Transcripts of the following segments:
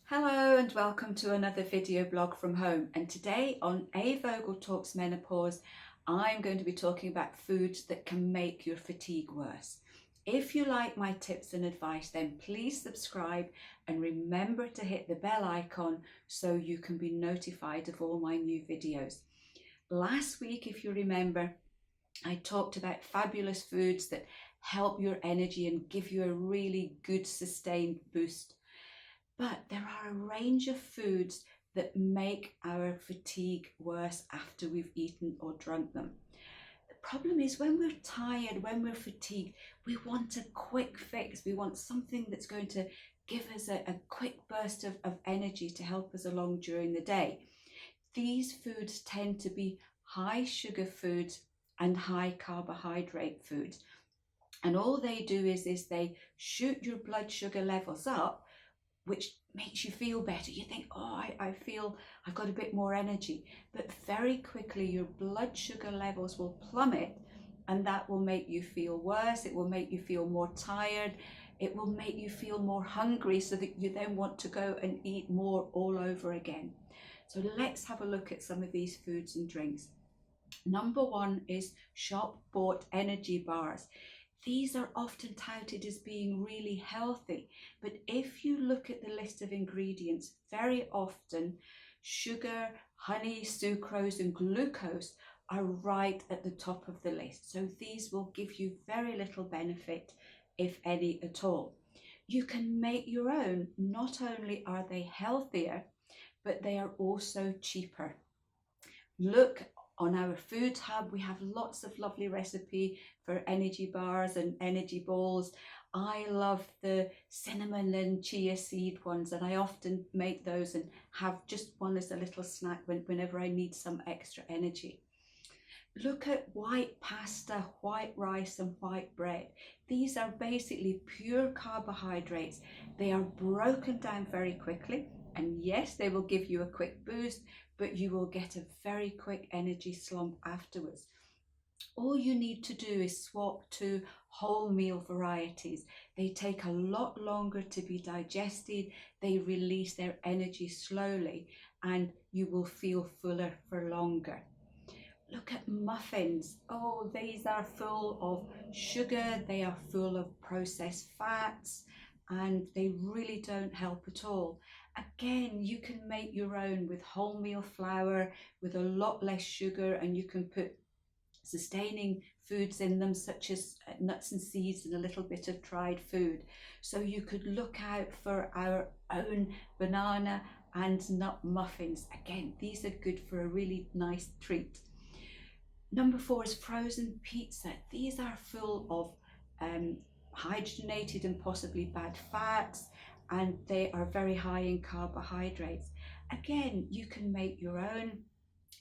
Hello and welcome to another video blog from home, and today on A Vogel Talks Menopause I'm going to be talking about foods that can make your fatigue worse. If you like my tips and advice, then please subscribe and remember to hit the bell icon so you can be notified of all my new videos. Last week, if you remember, I talked about fabulous foods that help your energy and give you a really good sustained boost. But there are a range of foods that make our fatigue worse after we've eaten or drunk them. The problem is when we're tired, when we're fatigued, we want a quick fix. We want something that's going to give us a quick burst of energy to help us along during the day. These foods tend to be high sugar foods and high carbohydrate foods. And all they do is they shoot your blood sugar levels up, which makes you feel better. You think, oh, I feel I've got a bit more energy. But very quickly, your blood sugar levels will plummet, and that will make you feel worse. It will make you feel more tired. It will make you feel more hungry, so that you then want to go and eat more all over again. So let's have a look at some of these foods and drinks. Number one is shop-bought energy bars. These are often touted as being really healthy, but if you look at the list of ingredients, very often sugar, honey, sucrose and glucose are right at the top of the list. So these will give you very little benefit, if any at all. You can make your own. Not only are they healthier, but they are also cheaper. Look on our food hub, we have lots of lovely recipe for energy bars and energy balls. I love the cinnamon and chia seed ones, and I often make those and have just one as a little snack whenever I need some extra energy. Look at white pasta, white rice and white bread. These are basically pure carbohydrates. They are broken down very quickly, and yes, they will give you a quick boost, but you will get a very quick energy slump afterwards. All you need to do is swap to wholemeal varieties. They take a lot longer to be digested, they release their energy slowly, and you will feel fuller for longer. Look at muffins. Oh, these are full of sugar, they are full of processed fats, and they really don't help at all. Again, you can make your own with wholemeal flour with a lot less sugar, and you can put sustaining foods in them such as nuts and seeds and a little bit of dried food. So you could look out for our own banana and nut muffins. Again, these are good for a really nice treat. Number four is frozen pizza. These are full of hydrogenated and possibly bad fats, and they are very high in carbohydrates. Again, you can make your own.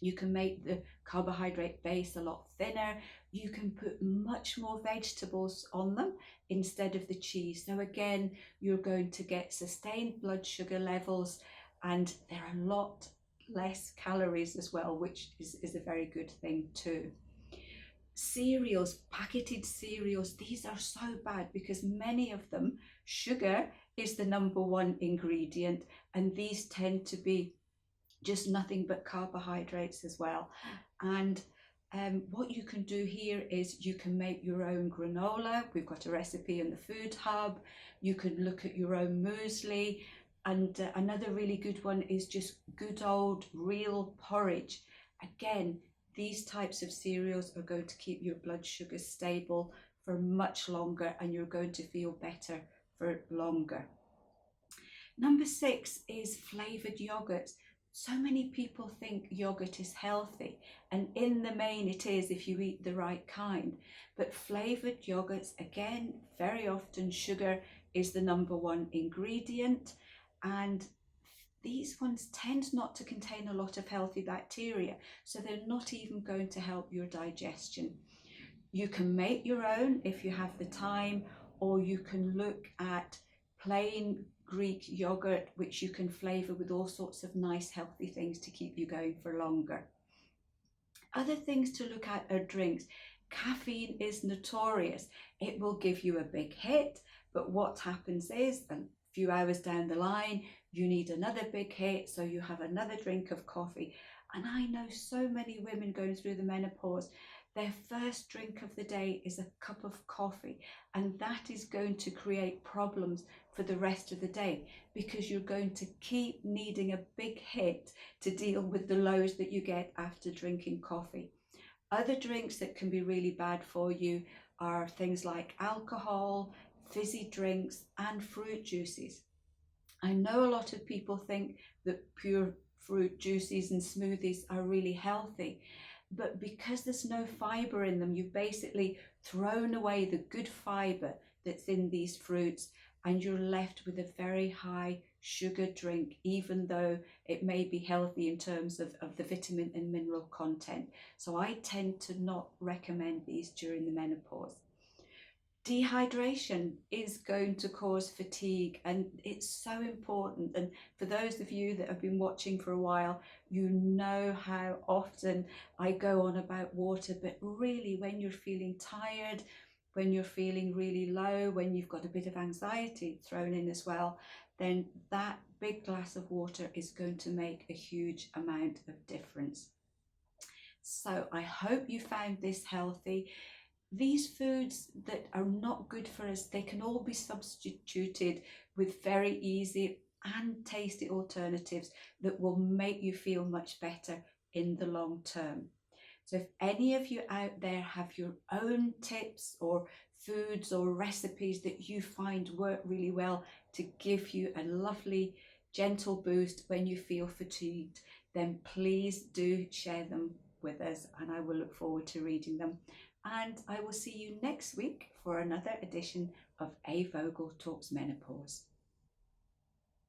You can make the carbohydrate base a lot thinner. You can put much more vegetables on them instead of the cheese. So again, you're going to get sustained blood sugar levels, and there are a lot less calories as well, which is a very good thing too. Cereals, packeted cereals, these are so bad because many of them, sugar is the number one ingredient, and these tend to be just nothing but carbohydrates as well. And what you can do here is you can make your own granola. We've got a recipe in the food hub. You can look at your own muesli. And another really good one is just good old real porridge. Again, these types of cereals are going to keep your blood sugar stable for much longer, and you're going to feel better for longer. Number six is flavoured yogurt. So many people think yogurt is healthy, and in the main it is if you eat the right kind. But flavoured yogurts, again, very often sugar is the number one ingredient, and these ones tend not to contain a lot of healthy bacteria, so they're not even going to help your digestion. You can make your own if you have the time, or you can look at plain Greek yogurt, which you can flavour with all sorts of nice healthy things to keep you going for longer. Other things to look at are drinks. Caffeine is notorious. It will give you a big hit, but what happens is, and few hours down the line, you need another big hit, so you have another drink of coffee. And I know so many women going through the menopause, their first drink of the day is a cup of coffee, and that is going to create problems for the rest of the day, because you're going to keep needing a big hit to deal with the lows that you get after drinking coffee. Other drinks that can be really bad for you are things like alcohol, fizzy drinks, and fruit juices. I know a lot of people think that pure fruit juices and smoothies are really healthy, but because there's no fiber in them, you've basically thrown away the good fiber that's in these fruits, and you're left with a very high sugar drink, even though it may be healthy in terms of the vitamin and mineral content. So I tend to not recommend these during the menopause. Dehydration is going to cause fatigue, and it's so important. And for those of you that have been watching for a while, you know how often I go on about water, but really when you're feeling tired, when you're feeling really low, when you've got a bit of anxiety thrown in as well, then that big glass of water is going to make a huge amount of difference. So I hope you found this healthy. These foods that are not good for us, they can all be substituted with very easy and tasty alternatives that will make you feel much better in the long term. So if any of you out there have your own tips or foods or recipes that you find work really well to give you a lovely gentle boost when you feel fatigued, then please do share them with us, and I will look forward to reading them. And I will see you next week for another edition of A. Vogel Talks Menopause.